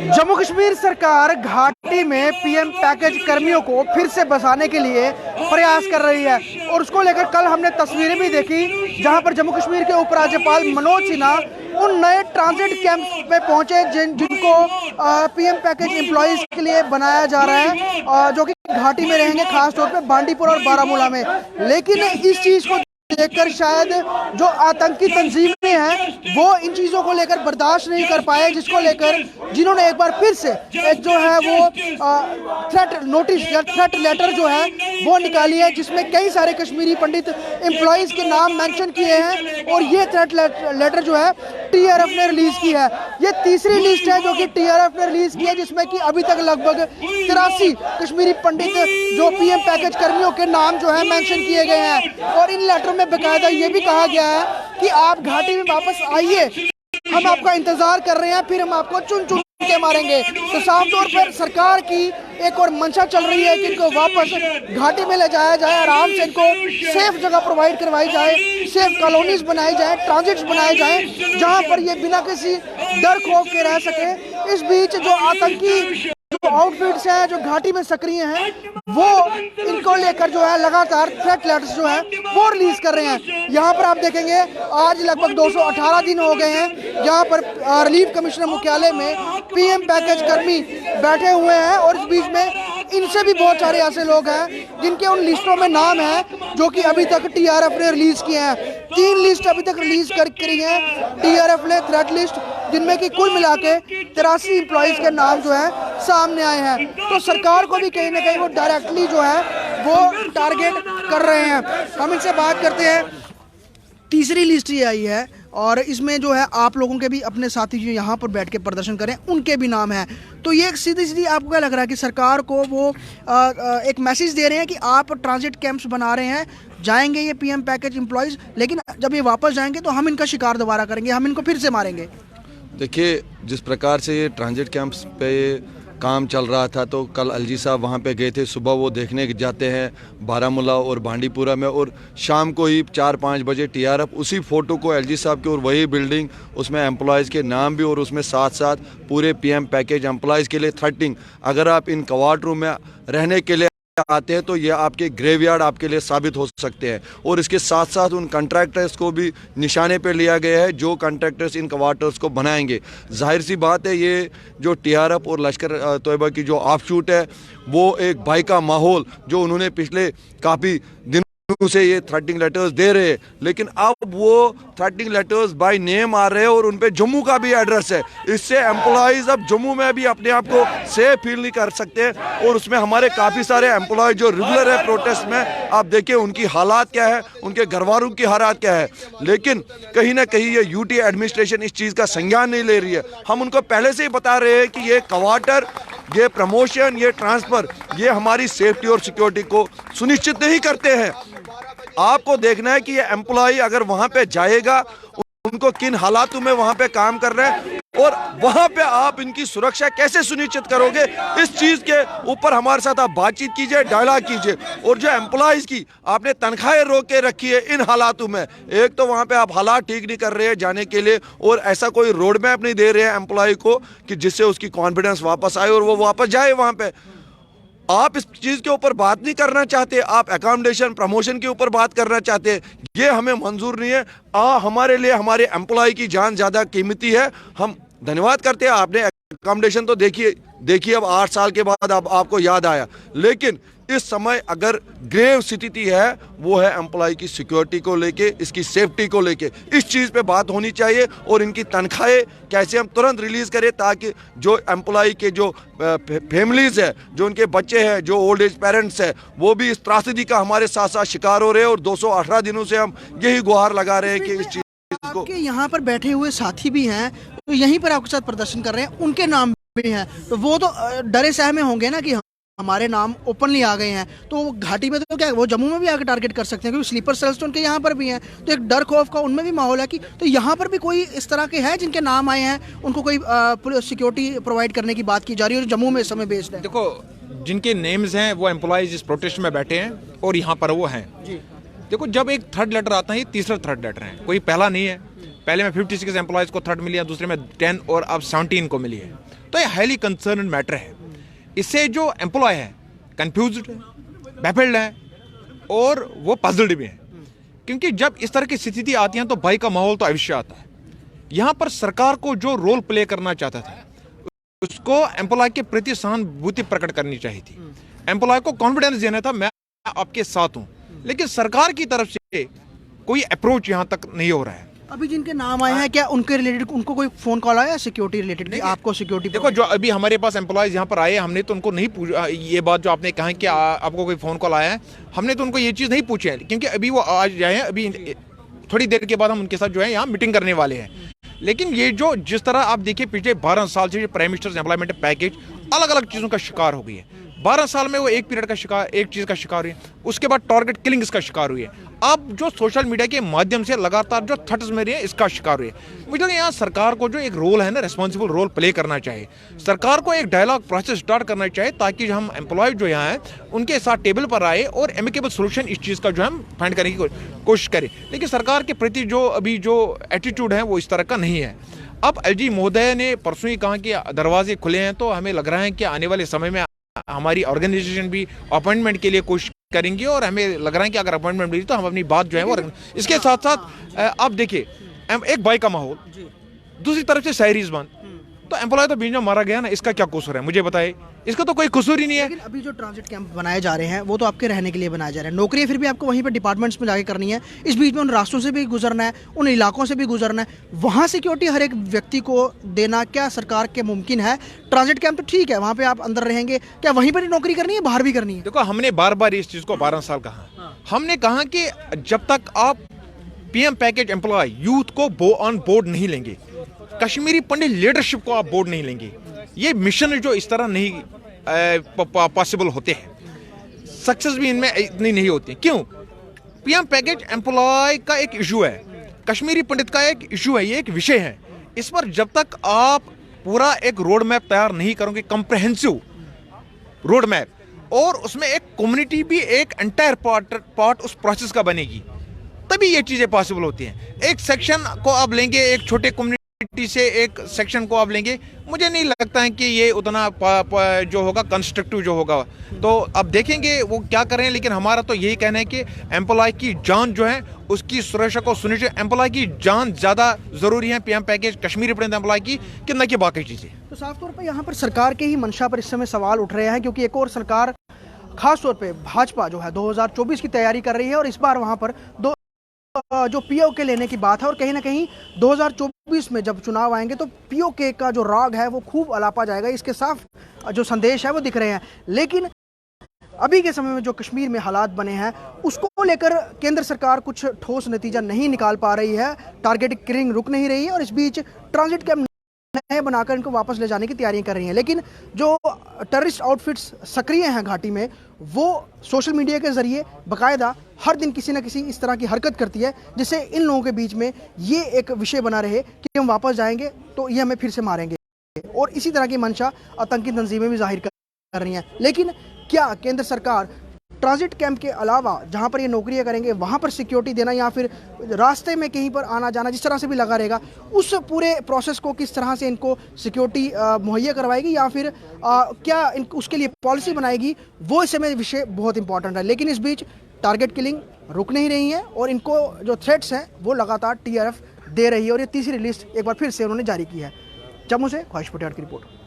जम्मू कश्मीर सरकार घाटी में पीएम पैकेज कर्मियों को फिर से बसाने के लिए प्रयास कर रही है और उसको लेकर कल हमने तस्वीरें भी देखी जहां पर जम्मू कश्मीर के उपराज्यपाल मनोज सिन्हा उन नए ट्रांजिट कैंप में पहुंचे जिनको पीएम पैकेज एम्प्लॉयज के लिए बनाया जा रहा है जो कि घाटी में रहेंगे, खास तौर पे बांडीपुर और बारामूला में। लेकिन इस चीज को लेकर शायद जो आतंकी तंजीमें हैं वो इन चीज़ों को लेकर बर्दाश्त नहीं कर पाए, जिसको लेकर जिन्होंने एक बार फिर से एक जो है वो थ्रेट नोटिस या थ्रेट लेटर जो है वो निकाली है, जिसमें कई सारे कश्मीरी पंडित एम्प्लॉयज़ के नाम मेंशन किए हैं। और ये थ्रेट लेटर जो है टीआरएफ ने रिलीज़ की है। ये तीसरी लिस्ट है जो कि टीआरएफ ने रिलीज़ की है, जिसमें कि अभी तक लगभग 83 कश्मीरी पंडित जो पीएम पैकेज कर्मियों के नाम जो है मेंशन किए गए हैं। और इन लेटर में बेकायदा ये भी कहा गया है कि आप घाटी में वापस आइए, हम आपका इंतजार कर रहे हैं, फिर हम आपको चुन चुन के मारेंगे। तो साफ तौर पर सरकार की एक और मंशा चल रही है कि इनको वापस घाटी में ले जाया जाए, आराम से इनको सेफ जगह प्रोवाइड करवाई जाए, सेफ कॉलोनीज बनाई जाए, ट्रांजिट्स बनाए जाए, जहां पर ये बिना किसी डर खौफ के रह सके। इस बीच जो आतंकी आउटफिट्स हैं जो घाटी में सक्रिय हैं वो इनको लेकर जो है लगातार थ्रेट लेटर्स जो है वो रिलीज कर रहे हैं। यहाँ पर आप देखेंगे आज लगभग 218 दिन हो गए हैं यहाँ पर रिलीफ कमिश्नर मुख्यालय में पीएम पैकेज कर्मी बैठे हुए हैं। और इस बीच में इनसे भी बहुत सारे ऐसे लोग हैं जिनके उन लिस्टों में नाम है जो कि अभी तक टीआरएफ ने रिलीज किए हैं। 3 लिस्ट अभी तक रिलीज करी है टीआरएफ ने, थ्रेट लिस्ट, जिनमें कि कुल मिला के 83 एम्प्लॉयज के नाम जो है सामने आए हैं। तो सरकार को भी कहीं ना कहीं वो डायरेक्टली जो है वो टारगेट कर रहे हैं। हम इनसे बात करते हैं। तीसरी लिस्ट ये आई है और इसमें जो है आप लोगों के भी अपने साथी जो यहाँ पर बैठ के प्रदर्शन करें उनके भी नाम हैं। तो ये सीधी सीधी आपको क्या लग रहा है कि सरकार को वो एक मैसेज दे रहे हैं कि आप ट्रांजिट कैंप्स बना रहे हैं, जाएंगे ये पीएम पैकेज एम्प्लॉयज़, लेकिन जब ये वापस जाएंगे तो हम इनका शिकार दोबारा करेंगे, हम इनको फिर से मारेंगे। देखिए, जिस प्रकार से ये ट्रांजिट कैंप्स पे काम चल रहा था तो कल एलजी साहब वहाँ पे गए थे। सुबह वो देखने जाते हैं बारामूला और बांडीपुरा में और शाम को ही 4-5 बजे टीआरएफ उसी फ़ोटो को एलजी साहब की और वही बिल्डिंग उसमें एम्प्लॉयज़ के नाम भी और उसमें साथ साथ पूरे पीएम पैकेज एम्प्लॉयज़ के लिए थ्रेटिंग, अगर आप इन क्वार्टर रूम में रहने के लिए आते हैं तो ये आपके ग्रेवयार्ड आपके लिए साबित हो सकते हैं। और इसके साथ साथ उन कॉन्ट्रैक्टर्स को भी निशाने पे लिया गया है जो कॉन्ट्रैक्टर्स इन क्वार्टर्स को बनाएंगे। जाहिर सी बात है ये जो टीआरएफ और लश्कर तोयबा की जो ऑफशूट है वो एक भाई का माहौल जो उन्होंने पिछले काफ़ी दिनों से ये थ्रेटिंग लेटर्स दे रहे हैं, लेकिन अब वो थ्रेटिंग लेटर्स बाय नेम आ रहे हैं और उन पे जम्मू का भी एड्रेस है। इससे एम्प्लॉयज़ अब जम्मू में भी अपने आप को सेफ फील नहीं कर सकते। और उसमें हमारे काफ़ी सारे एम्प्लॉयज़ जो रेगुलर है प्रोटेस्ट में, आप देखिए उनकी हालात क्या है, उनके घर वालों की हालात क्या है। लेकिन कहीं ना कहीं ये यूटी एडमिनिस्ट्रेशन इस चीज़ का संज्ञान नहीं ले रही है। हम उनको पहले से ही बता रहे हैं कि ये क्वार्टर, ये प्रमोशन, ये ट्रांसफ़र, ये हमारी सेफ्टी और सिक्योरिटी को सुनिश्चित नहीं करते हैं। आपको देखना है कि ये एम्प्लॉय अगर वहां पे जाएगा उनको किन हालातों में वहां पे काम कर रहे हैं और वहां पे आप इनकी सुरक्षा कैसे सुनिश्चित करोगे, इस चीज के ऊपर हमारे साथ आप बातचीत कीजिए, डायलॉग कीजिए। और जो एम्प्लॉयज की आपने तनख्वाहें रोक के रखी है इन हालातों में, एक तो वहां पे आप हालात ठीक नहीं कर रहे हैं जाने के लिए और ऐसा कोई रोड मैप नहीं दे रहे हैं एम्प्लॉय को कि जिससे उसकी कॉन्फिडेंस वापस आए और वो वापस जाए वहां पे। आप इस चीज़ के ऊपर बात नहीं करना चाहते, आप एकोमोडेशन प्रमोशन के ऊपर बात करना चाहते हैं, ये हमें मंजूर नहीं है। हमारे लिए हमारे एम्प्लॉय की जान ज़्यादा कीमती है। हम धन्यवाद करते हैं, आपने एकोमोडेशन तो देखिए अब 8 साल के बाद अब आपको याद आया, लेकिन इस समय अगर ग्रेव स्थिति है वो है एम्प्लॉय की सिक्योरिटी को लेके, इसकी सेफ्टी को लेके, इस चीज़ पे बात होनी चाहिए। और इनकी तनख्वाहें कैसे हम तुरंत रिलीज़ करें ताकि जो एम्प्लॉय के जो फैमिलीज़ है, जो उनके बच्चे हैं, जो ओल्ड एज पेरेंट्स हैं, वो भी इस त्रासदी का हमारे साथ साथ शिकार हो रहे हैं। और 218 दिनों से हम यही गुहार लगा रहे हैं कि इस चीज़ को। आपके यहाँ पर बैठे हुए साथी भी हैं तो यहीं पर आपके साथ प्रदर्शन कर रहे हैं, उनके नाम भी हैं, तो वो तो डरे सहमे होंगे ना कि हमारे नाम ओपनली आ गए हैं। तो घाटी में तो क्या वो जम्मू में भी आकर टारगेट कर सकते हैं क्योंकि स्लीपर सेल्स तो उनके यहाँ पर भी हैं, तो एक डर खौफ का उनमें भी माहौल है कि तो यहाँ पर भी कोई इस तरह के हैं जिनके नाम आए हैं, उनको कोई सिक्योरिटी प्रोवाइड करने की बात की जा रही है जो जम्मू में इस समय बेस्ड है। देखो, जिनके नेम्स हैं वो एम्प्लॉयज इस प्रोटेस्ट में बैठे हैं और यहाँ पर वो हैं जी। देखो, जब एक थर्ड लेटर आता है, ये तीसरा थर्ड लेटर है, कोई पहला नहीं है। पहले में 56 एम्प्लॉयज को थर्ड मिली है, दूसरे में 10 और अब 17 को मिली है। तो ये हाईली कंसर्न मैटर है। इससे जो एम्प्लॉय है कंफ्यूज्ड है, बैफल्ड है और वो पजल्ड भी है, क्योंकि जब इस तरह की स्थिति आती है तो भय का माहौल तो अवश्य आता है। यहाँ पर सरकार को जो रोल प्ले करना चाहता था उसको एम्प्लॉय के प्रति सहानुभूति प्रकट करनी चाहिए थी, एम्प्लॉय को कॉन्फिडेंस देना था, मैं आपके साथ हूँ। लेकिन सरकार की तरफ से कोई अप्रोच यहाँ तक नहीं हो रहा है। अभी जिनके नाम आए हैं, क्या उनके रिलेटेड उनको कोई फोन कॉल आया सिक्योरिटी रिलेटेड कि आपको सिक्योरिटी? देखो, जो अभी हमारे पास एम्प्लॉयज यहाँ पर आए, हमने तो उनको नहीं पूछा ये बात जो आपने कहा कि आपको कोई फोन कॉल आया है, हमने तो उनको ये चीज़ नहीं पूछी है, क्योंकि अभी वो आज जाए हैं, अभी थोड़ी देर के बाद हम उनके साथ जो है यहाँ मीटिंग करने वाले हैं। लेकिन ये जो जिस तरह आप देखिए पिछले 12 साल से प्राइम मिनिस्टर्स एम्प्लॉयमेंट पैकेज अलग अलग चीज़ों का शिकार हो गई है। 12 साल में वो एक पीरियड का शिकार, एक चीज़ का शिकार हुई, उसके बाद टारगेट किलिंग इसका शिकार हुई है, अब जो सोशल मीडिया के माध्यम से लगातार जो थ्रेट्स में रही है इसका शिकार हुई है। मुझे तो यहाँ सरकार को जो एक रोल है ना, रिस्पॉन्सिबल रोल प्ले करना चाहिए। सरकार को एक डायलॉग प्रोसेस स्टार्ट करना चाहिए ताकि जो हम एम्प्लॉय जो यहाँ हैं उनके साथ टेबल पर आए और एमिकेबल सोल्यूशन इस चीज़ का जो हम फाइंड करने की कोशिश करें। लेकिन सरकार के प्रति जो अभी जो एटीट्यूड है वो इस तरह का नहीं है। अब एलजी महोदय ने परसों ही कहा कि दरवाजे खुले हैं, तो हमें लग रहा है कि आने वाले समय में हमारी ऑर्गेनाइजेशन भी अपॉइंटमेंट के लिए कोशिश करेंगे और हमें लग रहा है कि अगर अपॉइंटमेंट मिली तो हम अपनी बात जो है वो इसके साथ साथ आप देखिए एक भय का माहौल, दूसरी तरफ से शायरीज बंद, तो एम्प्लॉय तो बीच में मारा गया ना, इसका क्या कसूर है? मुझे बताइए, इसका तो कोई कसूर ही नहीं है। लेकिन अभी जो ट्रांजिट कैंप बनाए जा रहे हैं वो तो आपके रहने के लिए बनाए जा रहे हैं, नौकरियां फिर भी आपको वहीं पर डिपार्टमेंट्स में जाके करनी है, इस बीच में उन रास्तों से भी गुजरना है, उन इलाकों से भी गुजरना है, वहाँ सिक्योरिटी हर एक व्यक्ति को देना क्या सरकार के मुमकिन है? ट्रांजिट कैंप तो ठीक है, वहाँ पे आप अंदर रहेंगे, क्या वहीं पर ही नौकरी करनी है, बाहर भी करनी है? देखो, हमने बार बार इस चीज़ को 12 साल कहा, हमने कहा कि जब तक आप पीएम पैकेज एम्प्लॉय यूथ को ऑन बोर्ड नहीं लेंगे, कश्मीरी पंडित लीडरशिप को आप बोर्ड नहीं लेंगे, ये मिशन जो इस तरह नहीं पॉसिबल होते हैं, सक्सेस भी इनमें इतनी नहीं होती। क्यों? पीएम पैकेज एम्प्लॉय का एक इशू है, कश्मीरी पंडित का एक इशू है, ये एक विषय है। इस पर जब तक आप पूरा एक रोड मैप तैयार नहीं करोगे, कंप्रहेंसिव रोड मैप, और उसमें एक कम्युनिटी भी एक एंटायर पार्ट उस प्रोसेस का बनेगी, तभी ये चीज़ें पॉसिबल होती हैं। एक सेक्शन को आप लेंगे, एक छोटे कम्युनिटी से एक सेक्शन को आप लेंगे, मुझे नहीं लगता है कि ये उतना जो होगा कंस्ट्रक्टिव जो होगा। तो अब देखेंगे वो क्या करें, लेकिन हमारा तो यही कहना है कि एम्प्लॉय की जान जो है उसकी सुरक्षा को सुनिश्चित, एम्प्लॉय की जान ज़्यादा ज़रूरी है पीएम पैकेज कश्मीरी पंडित एम्प्लॉय की कि न कि बाकी चीज़ें। तो साफ तौर पर यहाँ पर सरकार के ही मंशा पर इस समय सवाल उठ रहे हैं, क्योंकि एक और सरकार खास तौर पे भाजपा जो है 2024 की तैयारी कर रही है और इस बार वहाँ पर जो पीओके लेने की बात है, और कहीं ना कहीं 2024 में जब चुनाव आएंगे तो पीओके का जो राग है वो खूब अलापा जाएगा, इसके साफ जो संदेश है वो दिख रहे हैं। लेकिन अभी के समय में जो कश्मीर में हालात बने हैं उसको लेकर केंद्र सरकार कुछ ठोस नतीजा नहीं निकाल पा रही है, टारगेट किलिंग रुक नहीं रही है, और इस बीच ट्रांजिट कैंप नए बनाकर इनको वापस ले जाने की तैयारियां कर रही हैं। लेकिन जो टेररिस्ट आउटफिट्स सक्रिय हैं घाटी में, वो सोशल मीडिया के जरिए बाकायदा हर दिन किसी न किसी इस तरह की हरकत करती है, जिससे इन लोगों के बीच में ये एक विषय बना रहे कि हम वापस जाएंगे तो ये हमें फिर से मारेंगे, और इसी तरह की मंशा आतंकी तंजीमें भी जाहिर कर रही हैं। लेकिन क्या केंद्र सरकार ट्रांजिट कैंप के अलावा जहां पर ये नौकरियां करेंगे वहां पर सिक्योरिटी देना, या फिर रास्ते में कहीं पर आना जाना जिस तरह से भी लगा रहेगा, उस पूरे प्रोसेस को किस तरह से इनको सिक्योरिटी मुहैया करवाएगी, या फिर क्या उसके लिए पॉलिसी बनाएगी, वो इस समय विषय बहुत इंपॉर्टेंट है। लेकिन इस बीच टारगेट किलिंग रुक नहीं रही है और इनको जो थ्रेट्स हैं वो लगातार टीआरएफ दे रही है, और ये तीसरी लिस्ट एक बार फिर से उन्होंने जारी की है। जम्मू से ख्वाहिश पटेल की रिपोर्ट।